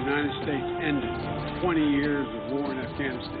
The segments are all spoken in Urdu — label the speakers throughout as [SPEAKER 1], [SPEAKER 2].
[SPEAKER 1] United States ended 20 years of war in Afghanistan.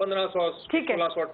[SPEAKER 2] 1500-1600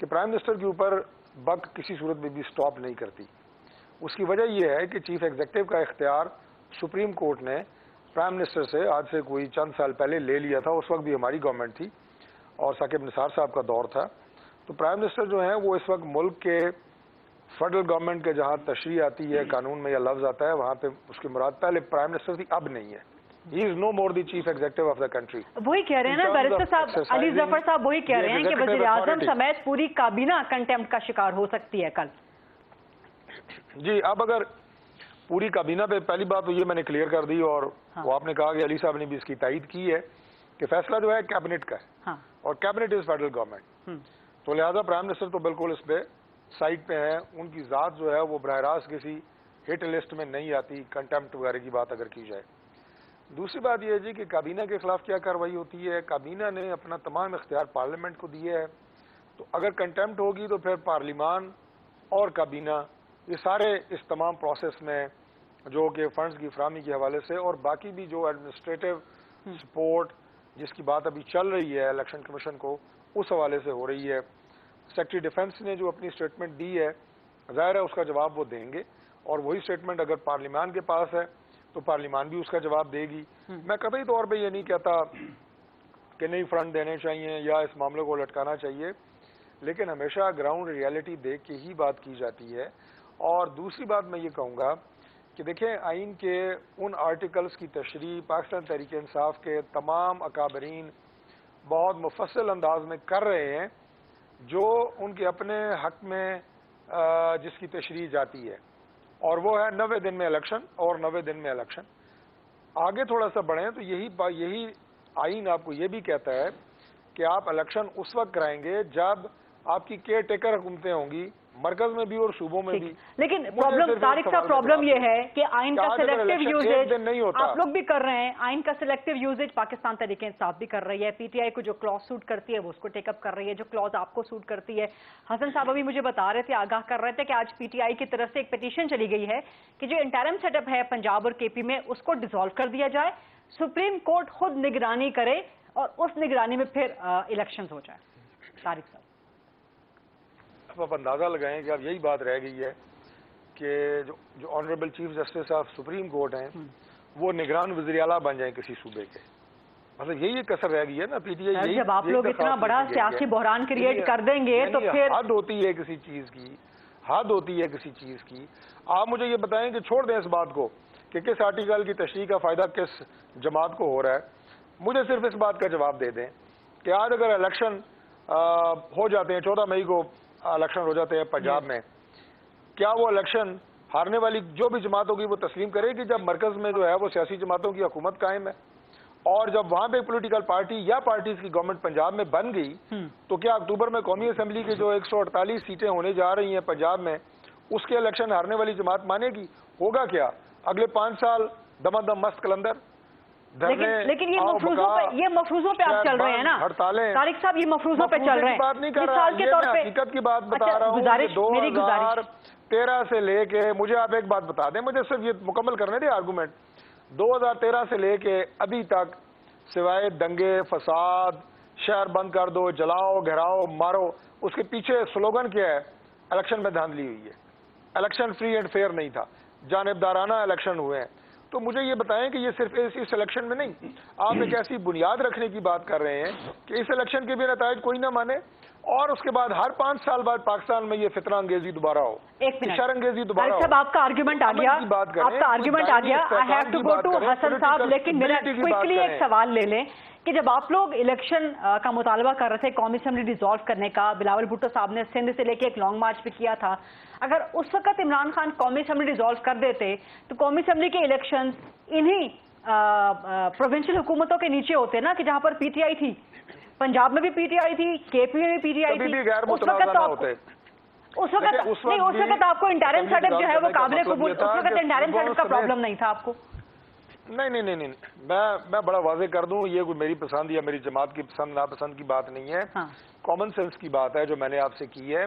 [SPEAKER 3] کہ پرائم منسٹر کے اوپر بک کسی صورت میں بھی سٹاپ نہیں کرتی. اس کی وجہ یہ ہے کہ چیف ایگزیکٹو کا اختیار سپریم کورٹ نے پرائم منسٹر سے آج سے کوئی چند سال پہلے لے لیا تھا. اس وقت بھی ہماری گورنمنٹ تھی اور ثاقب نثار صاحب کا دور تھا. تو پرائم منسٹر جو ہیں وہ اس وقت ملک کے فیڈرل گورنمنٹ کے جہاں تشریح آتی ہے قانون میں یہ لفظ آتا ہے وہاں پہ اس کی مراد پہلے پرائم منسٹر تھی, اب نہیں ہے. He is no more the chief executive of the country.
[SPEAKER 4] وہی کہہ رہے ہیں نا بیرسٹر صاحب, علی ظفر صاحب وہی کہہ رہے ہیں کہ وزیر اعظم سمیت پوری کابینہ کنٹیمپٹ کا شکار ہو سکتی ہے کل.
[SPEAKER 3] جی, اب اگر پوری کابینہ پہ, پہلی بات تو یہ میں نے کلیئر کر دی اور وہ آپ نے کہا کہ علی صاحب نے بھی اس کی تائید کی ہے کہ فیصلہ جو ہے کیبنٹ کا ہے اور کیبنٹ از فیڈرل گورنمنٹ. تو لہٰذا پرائم منسٹر تو بالکل اس پہ سائٹ پہ ہیں. ان کی ذات جو ہے وہ براہ راست کسی ہٹ لسٹ میں نہیں آتی کنٹیمپٹ وغیرہ کی بات اگر کی جائے. دوسری بات یہ ہے جی کہ کابینہ کے خلاف کیا کارروائی ہوتی ہے. کابینہ نے اپنا تمام اختیار پارلیمنٹ کو دیے ہے. تو اگر کنٹیمپٹ ہوگی تو پھر پارلیمان اور کابینہ یہ سارے اس تمام پروسیس میں جو کہ فنڈز کی فراہمی کے حوالے سے اور باقی بھی جو ایڈمنسٹریٹو سپورٹ جس کی بات ابھی چل رہی ہے الیکشن کمیشن کو اس حوالے سے ہو رہی ہے. سیکرٹری ڈیفنس نے جو اپنی اسٹیٹمنٹ دی ہے ظاہر ہے اس کا جواب وہ دیں گے اور وہی اسٹیٹمنٹ اگر پارلیمان کے پاس ہے تو پارلیمان بھی اس کا جواب دے گی. میں قطعی طور پہ یہ نہیں کہتا کہ نہیں فنڈ دینے چاہیے یا اس معاملے کو لٹکانا چاہیے, لیکن ہمیشہ گراؤنڈ ریالٹی دیکھ کے ہی بات کی جاتی ہے. اور دوسری بات میں یہ کہوں گا کہ دیکھیں آئین کے ان آرٹیکلز کی تشریح پاکستان تحریک انصاف کے تمام اکابرین بہت مفصل انداز میں کر رہے ہیں جو ان کے اپنے حق میں جس کی تشریح جاتی ہے, اور وہ ہے 90 دن میں الیکشن اور 90 دن میں الیکشن. آگے تھوڑا سا بڑھیں تو یہی آئین آپ کو یہ بھی کہتا ہے کہ آپ الیکشن اس وقت کرائیں گے جب آپ کی کیئر ٹیکر حکومتیں ہوں گی مرکز میں بھی اور صوبوں میں بھی.
[SPEAKER 4] لیکن طارق صاحب پرابلم یہ ہے کہ آئین کا سلیکٹیو یوزیج آپ لوگ بھی کر رہے ہیں, آئین کا سلیکٹیو یوزیج پاکستان تحریک انصاف بھی کر رہی ہے, پی ٹی آئی کو جو کلوز سوٹ کرتی ہے وہ اس کو ٹیک اپ کر رہی ہے, جو کلوز آپ کو سوٹ کرتی ہے. حسن صاحب ابھی مجھے بتا رہے تھے, آگاہ کر رہے تھے کہ آج پی ٹی آئی کی طرف سے ایک پیٹیشن چلی گئی ہے کہ جو انٹرم سیٹ اپ ہے پنجاب اور کے پی میں اس کو ڈیزالو کر دیا جائے, سپریم کورٹ خود نگرانی کرے اور اس نگرانی میں پھر الیکشنز ہو جائے. طارق صاحب
[SPEAKER 3] اب آپ اندازہ لگائیں کہ اب یہی بات رہ گئی ہے کہ جو honourable chief justice of supreme court ہیں وہ نگران وزیر اعلیٰ بن جائیں کسی صوبے کے. مطلب یہی کثر رہ گئی ہے نا. پی ٹی آئی
[SPEAKER 4] جب آپ لوگ اتنا بڑا سیاسی بحران کریٹ کر دیں گے تو پھر
[SPEAKER 3] حد ہوتی ہے کسی چیز کی, حد ہوتی ہے کسی چیز کی. آپ مجھے یہ بتائیں کہ چھوڑ دیں اس بات کو کہ کس آرٹیکل کی تشریح کا فائدہ کس جماعت کو ہو رہا ہے. مجھے صرف اس بات کا جواب دے دیں کہ آج اگر الیکشن ہو جاتے ہیں 14 مئی کو الیکشن ہو جاتے ہیں پنجاب میں, کیا وہ الیکشن ہارنے والی جو بھی جماعت ہوگی وہ تسلیم کرے گی جب مرکز میں جو ہے وہ سیاسی جماعتوں کی حکومت قائم ہے اور جب وہاں پہ پولیٹیکل پارٹی یا پارٹیز کی گورنمنٹ پنجاب میں بن گئی تو کیا اکتوبر میں قومی اسمبلی کی جو 148 سیٹیں ہونے جا رہی ہیں پنجاب میں اس کے الیکشن ہارنے والی جماعت مانے گی؟ ہوگا کیا؟ اگلے 5 سال دم دم مست کلندر.
[SPEAKER 4] لیکن یہ مفروضوں پہ آپ چل رہے ہیں نا طارق صاحب, یہ مفروضوں پہ چل رہے ہیں.
[SPEAKER 3] بات نہیں کر رہا, یہ میں حقیقت کی بات بتا رہا ہوں. 2013 سے لے کے, مجھے آپ ایک بات بتا دیں, مجھے صرف یہ مکمل کرنے دیں آرگومنٹ. 2013 سے لے کے ابھی تک سوائے دنگے فساد, شہر بند کر دو, جلاؤ گھراؤ مارو, اس کے پیچھے سلوگن کیا ہے؟ الیکشن میں دھاندلی ہوئی ہے, الیکشن فری اینڈ فیئر نہیں تھا, جانبدارانہ الیکشن ہوئے ہیں. تو مجھے یہ بتائیں کہ یہ صرف اس الیکشن میں نہیں, آپ ایک ایسی بنیاد رکھنے کی بات کر رہے ہیں کہ اس الیکشن کے بھی نتائج کوئی نہ مانے اور اس کے بعد ہر 5 سال بعد پاکستان میں یہ فتنہ انگیزی دوبارہ ہو, شر انگیزی دوبارہ ہو.
[SPEAKER 4] آپ کا آرگیومنٹ آ گیا, آپ کا آرگیومنٹ آ گیا. I have to go to Hasan sahab, لیکن میرا کوئکلی ایک سوال لے لیں کہ جب آپ لوگ الیکشن کا مطالبہ کر رہے تھے قومی اسمبلی ڈیزالو کرنے کا, بلاول بھٹو صاحب نے سندھ سے لے کے ایک لانگ مارچ بھی کیا تھا, اگر اس وقت عمران خان قومی اسمبلی ڈیزالو کر دیتے تو قومی اسمبلی کے الیکشن انہی پروونشل حکومتوں کے نیچے ہوتے نا, کہ جہاں پر پی ٹی آئی تھی, پنجاب میں بھی پی ٹی آئی تھی, کے پی میں بھی پی ٹی آئی تھی. اس وقت آپ کو انٹرم سیٹ اپ جو ہے وہ قابل قبول, اس وقت انٹرم سیٹ اپ کا پرابلم نہیں تھا آپ کو.
[SPEAKER 3] نہیں, میں بڑا واضح کر دوں, یہ کوئی میری پسند یا میری جماعت کی پسند ناپسند کی بات نہیں ہے, کامن سینس کی بات ہے جو میں نے آپ سے کی ہے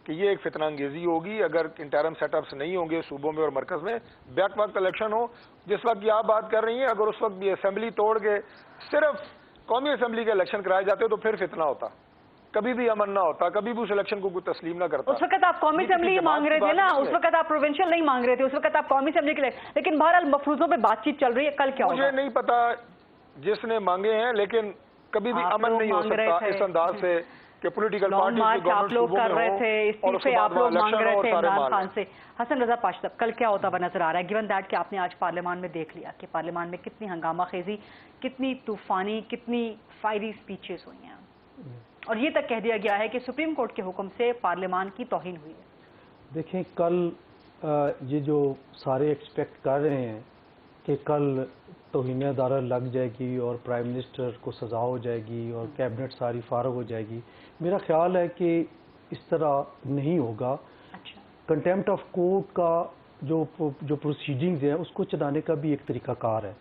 [SPEAKER 3] کہ یہ ایک فتنہ انگیزی ہوگی اگر انٹرم سیٹ اپس نہیں ہوں گے صوبوں میں اور مرکز میں. بیک وقت الیکشن ہو جس وقت یہ آپ بات کر رہی ہیں, اگر اس وقت بھی اسمبلی توڑ کے صرف قومی اسمبلی کے الیکشن کرائے جاتے تو پھر فتنہ ہوتا. کبھی بھی امن نہ ہوتا, کبھی بھی اس الیکشن کو کوئی تسلیم نہ کرتا.
[SPEAKER 4] اس وقت آپ قومی اسمبلی مانگ رہے تھے نا, اس وقت آپ پروونشل نہیں مانگ رہے تھے, اس وقت آپ قومی اسمبلی کے لیے, لیکن بہرحال مفروضوں پہ بات چیت چل رہی ہے, کل کیا ہوگا
[SPEAKER 3] مجھے نہیں پتا جس نے مانگے ہیں, لیکن کبھی بھی امن نہیں ہو سکتا اس انداز سے کہ پولیٹیکل پارٹیز
[SPEAKER 4] آپ لوگ کر رہے تھے, استعفے آپ لوگ مانگ رہے تھے عمران خان سے. حسن رضا پاشتب, کل کیا ہوتا ہوا نظر آ رہا ہے, گیون دیٹ کہ آپ نے آج پارلیمان میں دیکھ لیا کہ پارلیمان میں کتنی ہنگامہ خیزی, کتنی طوفانی, کتنی فائری سپیچز ہوئی ہیں, اور یہ تک کہہ دیا گیا ہے کہ سپریم کورٹ کے حکم سے پارلیمان کی توہین ہوئی ہے.
[SPEAKER 5] دیکھیں کل یہ جو سارے ایکسپیکٹ کر رہے ہیں کہ کل توہین عدالت لگ جائے گی اور پرائم منسٹر کو سزا ہو جائے گی اور کیبنٹ ساری فارغ ہو جائے گی, میرا خیال ہے کہ اس طرح نہیں ہوگا. کنٹیمپٹ آف کورٹ کا جو پروسیڈنگز ہیں اس کو چلانے کا بھی ایک طریقہ کار ہے.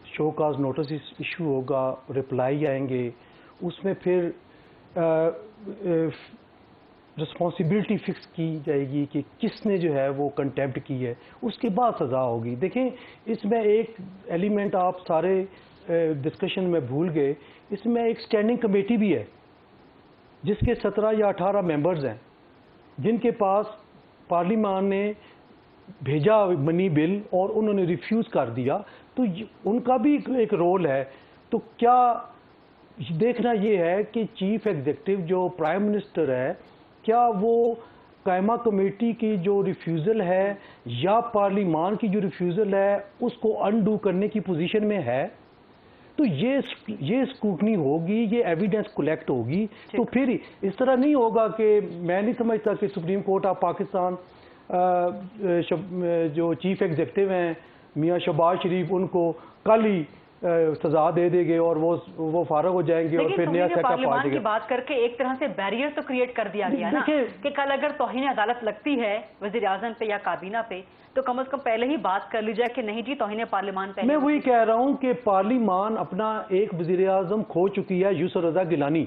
[SPEAKER 5] شو کاز نوٹس ایشو ہوگا, رپلائی آئیں گے, اس میں پھر رسپانسبلٹی فکس کی جائے گی کہ کس نے جو ہے وہ کنٹیمپٹ کی ہے, اس کے بعد سزا ہوگی. دیکھیں اس میں ایک ایلیمنٹ آپ سارے ڈسکشن میں بھول گئے, اس میں ایک اسٹینڈنگ کمیٹی بھی ہے جس کے 17 یا 18 ممبرز ہیں, جن کے پاس پارلیمان نے بھیجا منی بل اور انہوں نے ریفیوز کر دیا, تو ان کا بھی ایک رول ہے. تو کیا دیکھنا یہ ہے کہ چیف ایگزیکٹو جو پرائم منسٹر ہے, کیا وہ قائمہ کمیٹی کی جو ریفیوزل ہے یا پارلیمان کی جو ریفیوزل ہے اس کو انڈو کرنے کی پوزیشن میں ہے. تو یہ اسکروٹنی ہوگی, یہ ایویڈنس کلیکٹ ہوگی. تو پھر اس طرح نہیں ہوگا کہ میں نہیں سمجھتا کہ سپریم کورٹ آف پاکستان جو چیف ایگزیکٹو ہیں میاں شہباز شریف ان کو کل ہی سزا دے دے گے اور وہ فارغ ہو جائیں گے اور پھر نیا سیٹ اپ آ جائے گا.
[SPEAKER 4] پارلیمان کی بات کر کے ایک طرح سے بیریئر تو کریٹ کر دیا گیا نا کہ کل اگر توہین عدالت لگتی ہے وزیر اعظم پہ یا کابینہ پہ تو کم از کم پہلے ہی بات کر لی جائے کہ نہیں جی توہین پارلیمان پہلے.
[SPEAKER 5] میں وہی کہہ رہا ہوں کہ پارلیمان اپنا ایک وزیر اعظم کھو چکی ہے, یوسف رضا گیلانی,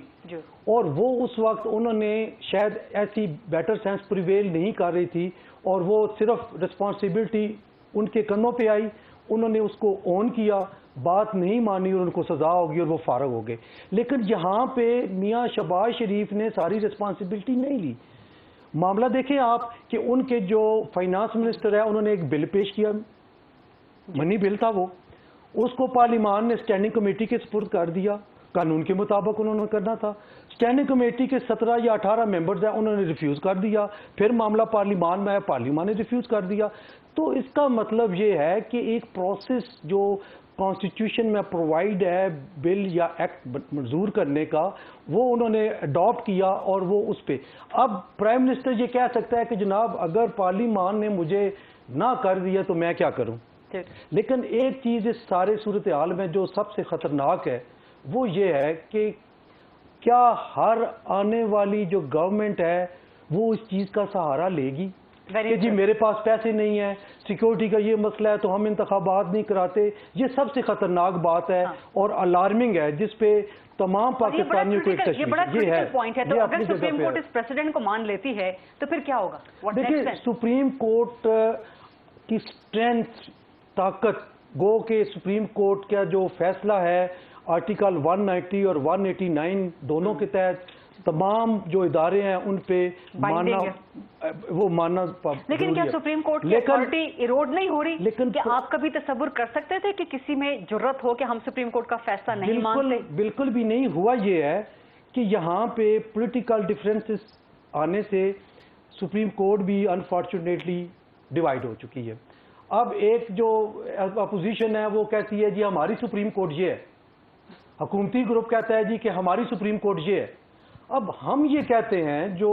[SPEAKER 5] اور وہ اس وقت انہوں نے شاید ایسی بیٹر سینس پریویل نہیں کر رہی تھی اور وہ صرف رسپانسبلٹی ان کے کنوں پہ آئی, انہوں نے اس کو اون کیا, بات نہیں مانی اور ان کو سزا ہوگی اور وہ فارغ ہو گئے. لیکن یہاں پہ میاں شہباز شریف نے ساری رسپانسبلٹی نہیں لی. معاملہ دیکھیں آپ کہ ان کے جو فائنانس منسٹر ہے انہوں نے ایک بل پیش کیا, منی بل تھا وہ, اس کو پارلیمان نے اسٹینڈنگ کمیٹی کے سپرد کر دیا, قانون کے مطابق انہوں نے کرنا تھا. اسٹینڈنگ کمیٹی کے 17 یا 18 ممبرز ہیں, انہوں نے ریفیوز کر دیا, پھر معاملہ پارلیمان میں ہے, پارلیمان نے ریفیوز کر دیا. تو اس کا مطلب یہ ہے کہ ایک پروسیس جو کانسٹیٹیوشن میں پرووائڈ ہے بل یا ایکٹ منظور کرنے کا, وہ انہوں نے اڈاپٹ کیا اور وہ اس پہ. اب پرائم منسٹر یہ کہہ سکتا ہے کہ جناب اگر پارلیمان نے مجھے نہ کر دیا تو میں کیا کروں. لیکن ایک چیز اس سارے صورتحال میں جو سب سے خطرناک ہے وہ یہ ہے کہ کیا ہر آنے والی جو گورنمنٹ ہے وہ اس چیز کا سہارا لے گی کہ جی میرے پاس پیسے نہیں ہیں, سیکیورٹی کا یہ مسئلہ ہے تو ہم انتخابات نہیں کراتے. یہ سب سے خطرناک بات ہے اور الارمنگ ہے جس پہ تمام پاکستانیوں کو ایک تشویش.
[SPEAKER 4] یہ بڑا کریٹیکل پوائنٹ ہے. تو اگر سپریم کورٹ اس پریسیڈنٹ کو مان لیتی ہے تو پھر کیا ہوگا؟
[SPEAKER 5] دیکھیں سپریم کورٹ کی اسٹرینتھ, طاقت, گو کہ سپریم کورٹ کا جو فیصلہ ہے آرٹیکل 190 اور 189 دونوں کے تحت تمام جو ادارے ہیں ان پہ ماننا, وہ ماننا.
[SPEAKER 4] لیکن کیا سپریم کورٹ کی اتھارٹی ایروڈ نہیں ہو رہی؟ لیکن کیا آپ کبھی تصور کر سکتے تھے کہ کسی میں جرت ہو کہ ہم سپریم کورٹ کا فیصلہ نہیں مانتے؟
[SPEAKER 5] بالکل بھی نہیں. ہوا یہ ہے کہ یہاں پہ پولیٹیکل ڈفرینسز آنے سے سپریم کورٹ بھی انفارچونیٹلی ڈیوائیڈ ہو چکی ہے. اب ایک جو اپوزیشن ہے وہ کہتی ہے جی ہماری سپریم کورٹ یہ ہے, حکومتی گروپ کہتا ہے جی کہ ہماری سپریم کورٹ یہ ہے. اب ہم یہ کہتے ہیں جو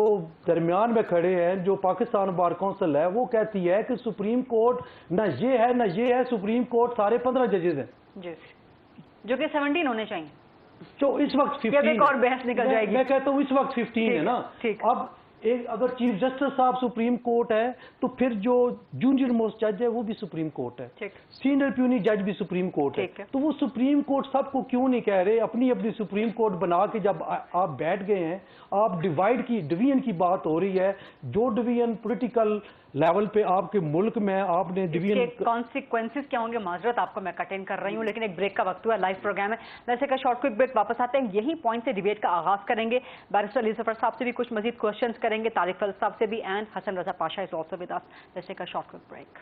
[SPEAKER 5] درمیان میں کھڑے ہیں, جو پاکستان بار کونسل ہے وہ کہتی ہے کہ سپریم کورٹ نہ یہ ہے نہ یہ ہے, سپریم کورٹ سارے 15 ججز ہیں
[SPEAKER 4] جی, جو کہ 17 ہونے چاہیے.
[SPEAKER 5] جو اس وقت 15
[SPEAKER 4] ایک اور بحث نکل جائے گی.
[SPEAKER 5] میں کہتا ہوں اس وقت 15 ہے نا. اب اگر چیف جسٹس صاحب سپریم کورٹ ہے تو پھر جو جونیئر موسٹ جج ہے وہ بھی سپریم کورٹ ہے, سینئر پیونی جج بھی سپریم کورٹ ہے. تو وہ سپریم کورٹ سب کو کیوں نہیں کہہ رہے اپنی اپنی سپریم کورٹ بنا کے جب آپ بیٹھ گئے ہیں, آپ ڈیوائیڈ کی ڈویژن کی بات ہو رہی ہے, جو ڈویژن پولیٹیکل لیول پہ آپ کے ملک میں آپ نے
[SPEAKER 4] ڈویژن کانسیکوینسز کیا ہوں گے؟ معذرت آپ کو میں کٹ ان کر رہی ہوں، لیکن ایک بریک کا وقت ہوا، لائیو پروگرام ہے، ویسے کا شارٹ کوئک بریک، واپس آتے ہیں، یہی پوائنٹ سے ڈیبیٹ کا آغاز کریں گے، بیرسٹر علی ظفر صاحب سے بھی کچھ مزید کوشچنز کریں گے، طارق فضل صاحب سے بھی، and Hasan Raza Pasha is also with us, ویسے کا شارٹ کوئک بریک۔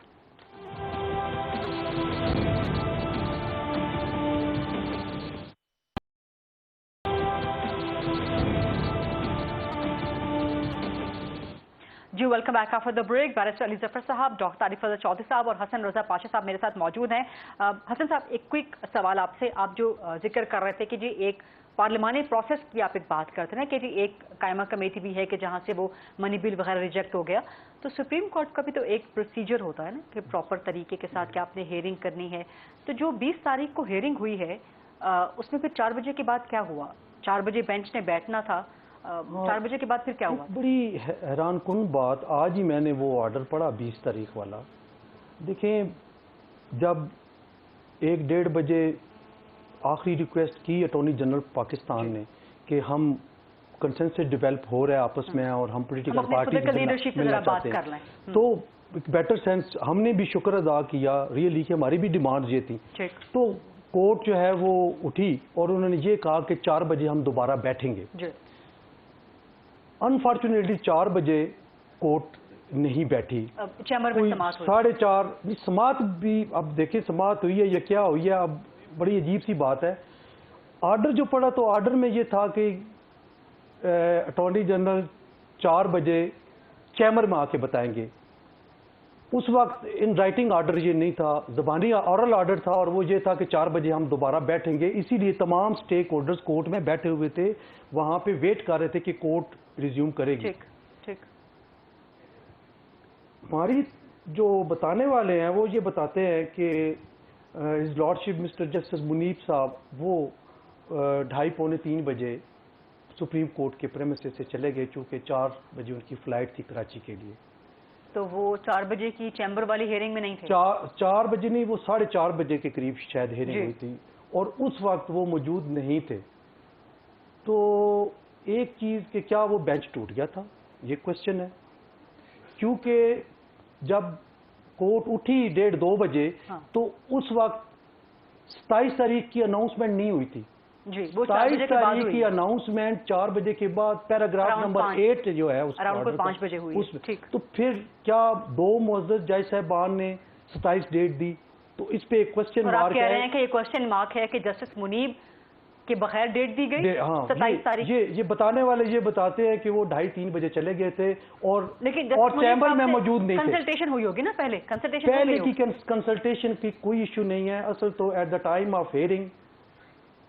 [SPEAKER 4] جی welcome back after the break. Barrister Ali Zafar sahab, doctor Tariq فضل چودھری صاحب اور حسن رضا پاشا صاحب میرے ساتھ موجود ہیں۔ حسن صاحب، ایک کوئک سوال آپ سے، آپ جو ذکر کر رہے تھے کہ جی ایک پارلیمانی پروسیس کی آپ ایک بات کرتے ہیں کہ جی ایک قائمہ کمیٹی بھی ہے کہ جہاں سے وہ منی بل وغیرہ ریجیکٹ ہو گیا، تو سپریم کورٹ کا بھی تو ایک پروسیجر ہوتا ہے نا کہ پراپر طریقے کے ساتھ کہ آپ نے ہیئرنگ کرنی ہے، تو جو 20 تاریخ کو ہیئرنگ ہوئی ہے اس میں پھر 4 بجے کے بعد کیا ہوا؟ 4 بجے بینچ نے بیٹھنا تھا، 4 بجے کے بعد پھر کیا ہوا؟
[SPEAKER 5] بڑی حیران کن بات، آج ہی میں نے وہ آرڈر پڑھا 20 تاریخ والا۔ دیکھیں، جب 1-1:30 بجے آخری ریکویسٹ کی اٹارنی جنرل پاکستان نے کہ ہم کنسنسس ڈیولپ ہو رہا ہے آپس میں اور ہم پولیٹیکل پارٹی ملنا چاہتے ہیں، تو بیٹر سینس ہم نے بھی شکر ادا کیا ریئلی کہ ہماری بھی ڈیمانڈ یہ تھی، تو کورٹ جو ہے وہ اٹھی اور انہوں نے یہ کہا کہ 4 بجے ہم دوبارہ بیٹھیں گے۔ انفارچونیٹلی 4 بجے کورٹ نہیں بیٹھی، 4:30 سماعت بھی، اب دیکھیں سماعت ہوئی ہے یا کیا ہوئی ہے، اب بڑی عجیب سی بات ہے۔ آرڈر جو پڑا تو آرڈر میں یہ تھا کہ اٹارنی جنرل 4 بجے چیمبر میں آ کے بتائیں گے۔ اس وقت ان رائٹنگ آرڈر یہ نہیں تھا، زبانی اورل آرڈر تھا، اور وہ یہ تھا کہ 4 بجے ہم دوبارہ بیٹھیں گے، اسی لیے تمام سٹیک ہولڈرز کورٹ میں بیٹھے ہوئے تھے، وہاں پہ ویٹ کر رہے تھے کہ کورٹ ریزیوم کرے گی۔ ہماری جو بتانے والے ہیں وہ یہ بتاتے ہیں کہ ہز لارڈشپ مسٹر جسٹس منیب صاحب وہ 2:30-3 بجے سپریم کورٹ کے پریمیسز سے چلے گئے، چونکہ 4 بجے ان کی فلائٹ تھی کراچی کے لیے۔
[SPEAKER 4] تو وہ 4 بجے کی چیمبر والی ہیئرنگ میں نہیں تھے؟
[SPEAKER 5] 4 بجے نہیں، وہ 4:30 بجے کے قریب شاید ہیئرنگ ہوئی تھی، اور اس وقت وہ موجود نہیں تھے۔ تو ایک چیز کہ کیا وہ بینچ ٹوٹ گیا تھا، یہ کوشچن ہے، کیونکہ جب کورٹ اٹھی 1:30-2 بجے تو اس وقت 27 تاریخ کی اناؤنسمنٹ نہیں ہوئی تھی۔ 27 تاریخ کی اناؤنسمنٹ 4 بجے کے بعد پیراگراف نمبر 8 جو ہے اس
[SPEAKER 4] 5 بجے ہوئی،
[SPEAKER 5] تو پھر کیا 2 معزز جج صاحبان نے 27 ڈیٹ دی؟ تو اس پہ ایک کوشچن مارک ہے۔
[SPEAKER 4] آپ کہہ رہے ہیں کہ یہ کوشچن مارک ہے کہ جسٹس منیب کے بغیر ڈیٹ دی گئی 27 تاریخ؟
[SPEAKER 5] یہ بتانے والے یہ بتاتے ہیں کہ وہ 2:30-3 بجے چلے گئے تھے اور چیمبر میں موجود نہیں تھے۔
[SPEAKER 4] کنسلٹیشن ہوئی ہوگی نا پہلے
[SPEAKER 5] کی کنسلٹیشن کی کوئی ایشو نہیں ہے، اصل تو at the time of hearing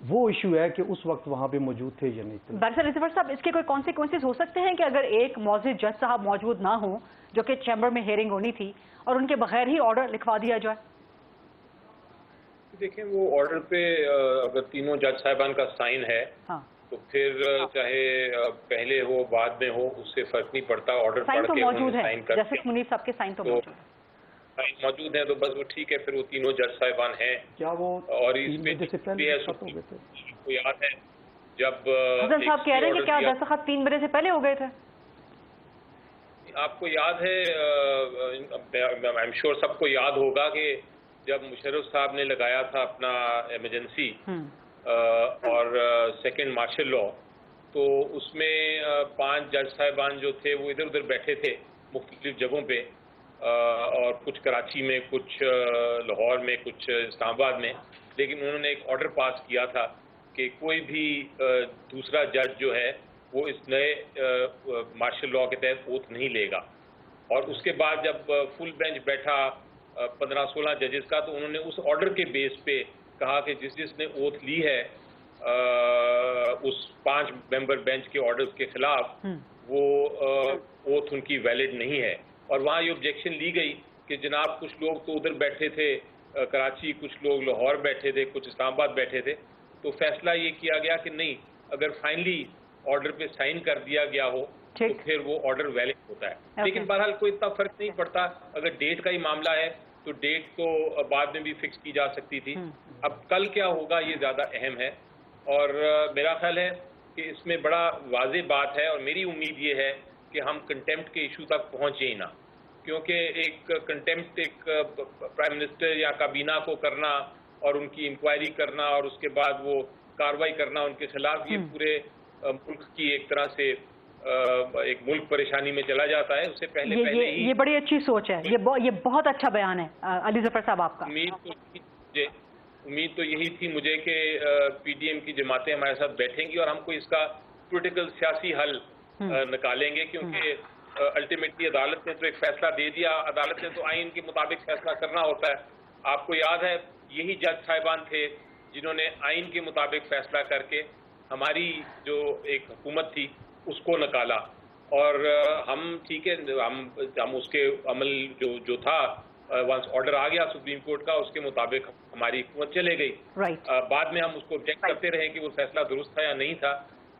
[SPEAKER 5] وہ ایشو ہے کہ اس وقت وہاں پہ موجود تھے یا نہیں تھے۔
[SPEAKER 4] بیرسٹر علی ظفر صاحب، اس کے کوئی کانسیکوینسز ہو سکتے ہیں کہ اگر ایک معزز جج صاحب موجود نہ ہوں جو کہ چیمبر میں ہیئرنگ ہونی تھی اور ان کے بغیر ہی آرڈر لکھوا دیا جائے؟
[SPEAKER 2] دیکھیں، وہ آرڈر پہ اگر تینوں جج صاحبان کا سائن ہے تو پھر چاہے پہلے ہو بعد میں ہو اس سے فرق نہیں پڑتا، آرڈر پڑھ کے
[SPEAKER 4] موجود ہے، جسٹس منیب صاحب کے سائن تو
[SPEAKER 2] موجود ہیں، تو بس وہ ٹھیک ہے، پھر وہ تینوں جج صاحبان ہیں۔
[SPEAKER 5] کیا وہ
[SPEAKER 2] اور اس پہ کو یاد ہے جب
[SPEAKER 4] حسن صاحب کہہ رہے ہیں کہ کیا دستخط 3 بجے سے پہلے ہو گئے تھے؟
[SPEAKER 2] آپ کو یاد ہے، آئی ایم شیور سب کو یاد ہوگا کہ جب مشرف صاحب نے لگایا تھا اپنا ایمرجنسی اور سیکنڈ مارشل لا، تو اس میں 5 جج صاحبان جو تھے وہ ادھر ادھر بیٹھے تھے مختلف جگہوں پہ، اور کچھ کراچی میں، کچھ لاہور میں، کچھ اسلام آباد میں، لیکن انہوں نے ایک آرڈر پاس کیا تھا کہ کوئی بھی دوسرا جج جو ہے وہ اس نئے مارشل لا کے تحت اوتھ نہیں لے گا۔ اور اس کے بعد جب فل بینچ بیٹھا 15-16 ججز کا، تو انہوں نے اس آرڈر کے بیس پہ کہا کہ جس نے اوتھ لی ہے اس 5 ممبر بینچ کے آرڈرز کے خلاف، وہ اوتھ ان کی ویلڈ نہیں ہے۔ اور وہاں یہ آبجیکشن لی گئی کہ جناب کچھ لوگ تو ادھر بیٹھے تھے کراچی، کچھ لوگ لاہور بیٹھے تھے، کچھ اسلام آباد بیٹھے تھے، تو فیصلہ یہ کیا گیا کہ نہیں، اگر فائنلی آرڈر پہ سائن کر دیا گیا ہو تو پھر وہ آرڈر ویلڈ ہوتا ہے۔ لیکن بہرحال کوئی اتنا فرق نہیں پڑتا، اگر ڈیٹ کا ہی معاملہ ہے تو ڈیٹ تو بعد میں بھی فکس کی جا سکتی تھی۔ اب کل کیا ہوگا یہ زیادہ اہم ہے، اور میرا خیال ہے کہ اس میں بڑا واضح بات ہے، اور میری امید یہ ہے کہ ہم کنٹیمپٹ کے ایشو تک پہنچے ہی نہ، کیونکہ ایک کنٹمپٹ ایک پرائم منسٹر یا کابینہ کو کرنا اور ان کی انکوائری کرنا اور اس کے بعد وہ کاروائی کرنا ان کے خلاف، یہ پورے ملک کی ایک طرح سے ایک ملک پریشانی میں چلا جاتا ہے. اس سے پہلے
[SPEAKER 4] یہ بڑی اچھی سوچ ہے، یہ بہت اچھا بیان ہے علی ظفر صاحب آپ کا.
[SPEAKER 2] امید تو یہی تھی مجھے کہ پی ڈی ایم کی جماعتیں ہمارے ساتھ بیٹھیں گی اور ہم کو اس کا پولیٹیکل سیاسی حل نکالیں گے، کیونکہ الٹیمیٹلی عدالت نے تو ایک فیصلہ دے دیا. عدالت نے تو آئین کے مطابق فیصلہ کرنا ہوتا ہے. آپ کو یاد ہے یہی جج صاحبان تھے جنہوں نے آئین کے مطابق فیصلہ کر کے ہماری جو ایک حکومت تھی اس کو نکالا. اور ہم ٹھیک ہے، ہم اس کے عمل جو تھا ونس آرڈر آ گیا سپریم کورٹ کا، اس کے مطابق ہماری حکومت چلے گئی. بعد میں ہم اس کو آبجیکٹ کرتے رہے کہ وہ فیصلہ درست تھا یا نہیں تھا،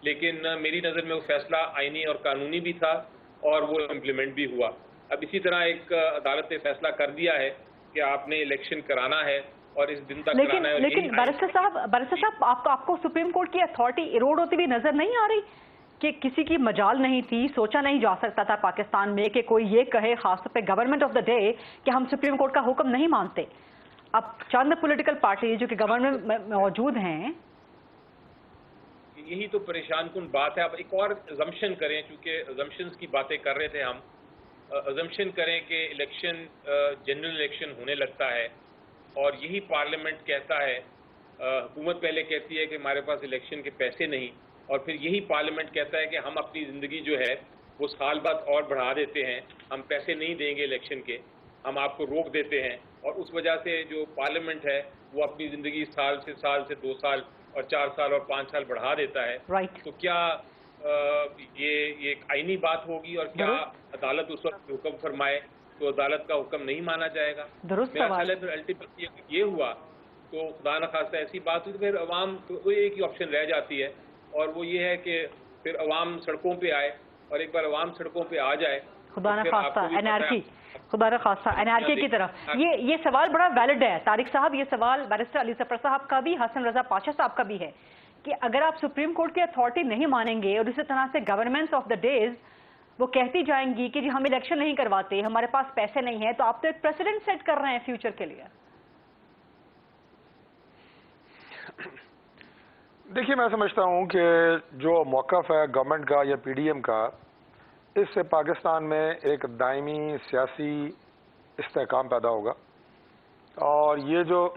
[SPEAKER 2] لیکن میری نظر میں وہ فیصلہ آئینی اور قانونی بھی تھا اور وہ امپلیمنٹ بھی ہوا. اب اسی طرح ایک عدالت نے فیصلہ کر دیا ہے کہ آپ نے الیکشن کرانا ہے اور اس دن تک کرانا ہے.
[SPEAKER 4] لیکن بیرسٹر صاحب آپ کو سپریم کورٹ کی اتھارٹی ایروڈ ہوتی ہوئی نظر نہیں آ رہی کہ کسی کی مجال نہیں تھی، سوچا نہیں جا سکتا تھا پاکستان میں کہ کوئی یہ کہے، خاص طور پہ گورنمنٹ آف دا ڈے، کہ ہم سپریم کورٹ کا حکم نہیں مانتے. اب چند پولیٹیکل پارٹی جو کہ گورنمنٹ میں موجود ہیں،
[SPEAKER 2] یہی تو پریشان کن بات ہے. اب ایک اور ازمپشن کریں، چونکہ ازمپشنز کی باتیں کر رہے تھے ہم، ازمپشن کریں کہ الیکشن جنرل الیکشن ہونے لگتا ہے اور یہی پارلیمنٹ کہتا ہے، حکومت پہلے کہتی ہے کہ ہمارے پاس الیکشن کے پیسے نہیں، اور پھر یہی پارلیمنٹ کہتا ہے کہ ہم اپنی زندگی جو ہے وہ سال بعد اور بڑھا دیتے ہیں، ہم پیسے نہیں دیں گے الیکشن کے، ہم آپ کو روک دیتے ہیں. اور اس وجہ سے جو پارلیمنٹ ہے وہ اپنی زندگی سال سے 2 سال اور 4 سال اور 5 سال بڑھا دیتا ہے. تو کیا یہ ایک آئینی بات ہوگی؟ اور کیا عدالت اس وقت حکم فرمائے تو عدالت کا حکم نہیں مانا جائے گا؟ میرا خیال ہے پھر الٹیمیٹلی یہ ہوا تو خدا نخواستہ ایسی بات ہوئی تو پھر عوام کو ایک ہی آپشن رہ جاتی ہے، اور وہ یہ ہے کہ پھر عوام سڑکوں پہ آئے. اور ایک بار عوام سڑکوں پہ آ جائے،
[SPEAKER 4] خدا نخواستہ انارکی کی طرف. یہ سوال بڑا ویلڈ ہے طارق صاحب، یہ سوال بیرسٹر علی ظفر صاحب کا بھی، حسن رضا پاشا صاحب کا بھی ہے کہ اگر آپ سپریم کورٹ کی اتھارٹی نہیں مانیں گے اور اسی طرح سے گورنمنٹس آف دا ڈیز وہ کہتی جائیں گی کہ جی ہم الیکشن نہیں کرواتے، ہمارے پاس پیسے نہیں ہیں، تو آپ تو ایک پریسیڈنٹ سیٹ کر رہے ہیں فیوچر کے لیے.
[SPEAKER 3] دیکھیے، میں سمجھتا ہوں کہ جو موقف ہے گورنمنٹ کا یا پی ڈی ایم کا، اس سے پاکستان میں ایک دائمی سیاسی استحکام پیدا ہوگا. اور یہ جو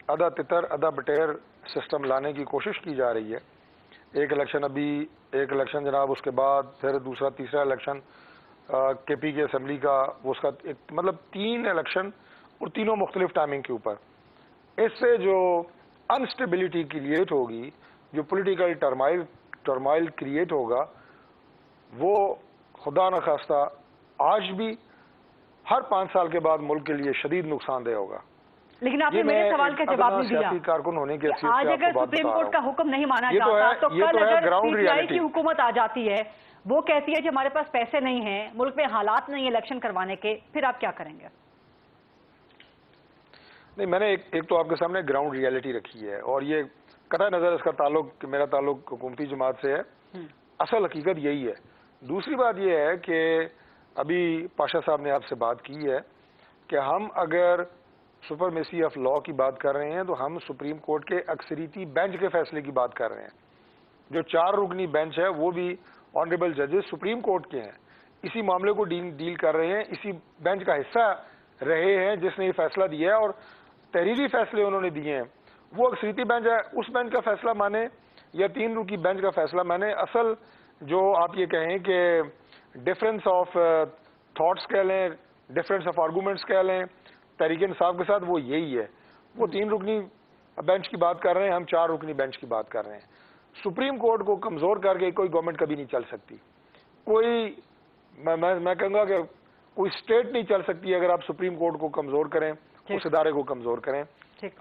[SPEAKER 3] آدھا تتر آدھا بٹیر سسٹم لانے کی کوشش کی جا رہی ہے، ایک الیکشن جناب، اس کے بعد پھر دوسرا تیسرا الیکشن کے پی کے اسمبلی کا، اس کا مطلب 3 الیکشن اور تینوں مختلف ٹائمنگ کے اوپر، اس سے جو انسٹیبلٹی کریٹ ہوگی، جو پولیٹیکل ٹرمائل کریٹ ہوگا، وہ خدا نخواستہ آج بھی ہر 5 سال کے بعد ملک کے لیے شدید نقصان دہ ہوگا.
[SPEAKER 4] لیکن آپ نے میرے سوال کا جواب نہیں دیا.
[SPEAKER 3] کارکن ہونے کی حیثیت سے
[SPEAKER 4] آج اگر سپریم کورٹ کا حکم نہیں مانا جاتا تو کل اگر پی ٹی آئی کی حکومت آ جاتی ہے، وہ کہتی ہے کہ ہمارے پاس پیسے نہیں ہیں، ملک میں حالات نہیں ہیں الیکشن کروانے کے، پھر آپ کیا کریں گے؟
[SPEAKER 3] نہیں، میں نے ایک تو آپ کے سامنے گراؤنڈ ریالٹی رکھی ہے، اور یہ قطع نظر اس کا تعلق، میرا تعلق حکومتی جماعت سے ہے، اصل حقیقت یہی ہے. دوسری بات یہ ہے کہ ابھی پاشا صاحب نے آپ سے بات کی ہے کہ ہم اگر سپرمیسی آف لا کی بات کر رہے ہیں تو ہم سپریم کورٹ کے اکثریتی بینچ کے فیصلے کی بات کر رہے ہیں. جو 4 رکنی بینچ ہے وہ بھی آنریبل ججز سپریم کورٹ کے ہیں، اسی معاملے کو ڈیل کر رہے ہیں، اسی بینچ کا حصہ رہے ہیں جس نے یہ فیصلہ دیا ہے، اور تحریری فیصلے انہوں نے دیے ہیں. وہ اکثریتی بینچ ہے، اس بینچ کا فیصلہ مانے یا 3 رکنی بینچ کا فیصلہ مانے. اصل جو آپ یہ کہیں کہ ڈفرینس آف تھاٹس کہہ لیں، ڈفرینس آف آرگومنٹس کہہ لیں تحریک انصاف کے ساتھ، وہ یہی ہے. وہ 3 رکنی بینچ کی بات کر رہے ہیں، ہم 4 رکنی بینچ کی بات کر رہے ہیں. سپریم کورٹ کو کمزور کر کے کوئی گورنمنٹ کبھی نہیں چل سکتی. میں کہوں گا کہ کوئی اسٹیٹ نہیں چل سکتی اگر آپ سپریم کورٹ کو کمزور کریں، اس ادارے کو کمزور کریں.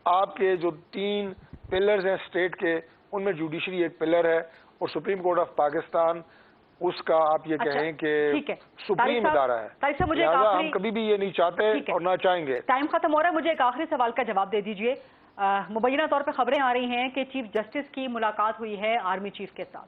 [SPEAKER 3] آپ کے جو 3 پلرز ہیں اسٹیٹ کے، ان میں جوڈیشری ایک پلر ہے، اور سپریم کورٹ آف پاکستان اس کا آپ یہ کہیں کہ سپریم ادارہ ہے. لہٰذا ہم کبھی بھی یہ نہیں چاہتے اور نہ چاہیں گے.
[SPEAKER 4] ٹائم ختم ہو رہا ہے، مجھے ایک آخری سوال کا جواب دے دیجئے. مبینہ طور پہ خبریں آ رہی ہیں کہ چیف جسٹس کی ملاقات ہوئی ہے آرمی چیف کے ساتھ.